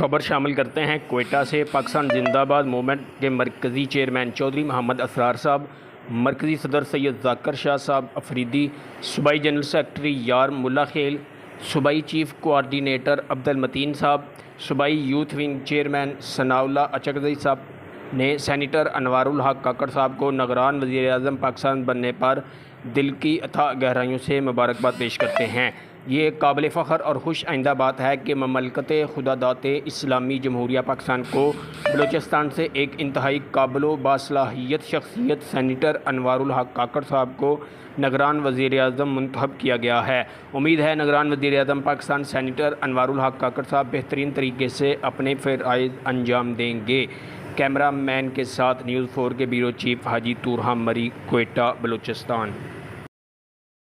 खबर शामिल करते हैं कोयटा से। पाकिस्तान जिंदाबाद मूवमेंट के मरकज़ी चेयरमैन चौधरी मोहम्मद असरार साहब, मरकज़ी सदर सैयद जाकर शाह साहब अफरीदी, सूबाई जनरल सेक्रेटरी यार मुल्ला खेल, सूबाई चीफ कोआर्डिनेटर अब्दुल मतीन साहब, सूबाई youth wing chairman Sanaullah Achakzai साहब ने सेनेटर अनवारुल हक काकड़ साहब को निगरान वज़ीर-ए-आज़म पाकिस्तान बनने पर दिल की अथाह गहराइयों से मुबारकबाद पेश करते हैं। ये काबिल फ़ख्र और खुश आइंदा बात है कि ममलकत खुदादात इस्लामी जमहूरिया पाकिस्तान को बलूचिस्तान से एक इंतहाई काबिल बासलाहियत शख्सियत सेनेटर अनवारुल हक काकड़ साहब को निगरान वज़ीर-ए-आज़म मुंतखब किया गया है। उम्मीद है निगरान वज़ीर-ए-आज़म पाकिस्तान सेनेटर अनवारुल हक काकड़ साहब बेहतरीन तरीके से अपने फ़राइज़ अंजाम देंगे। कैमरा मैन के साथ न्यूज़ 4 के ब्यूरो चीफ हाजी तूरहा मरी, कोयटा, बलूचिस्तान।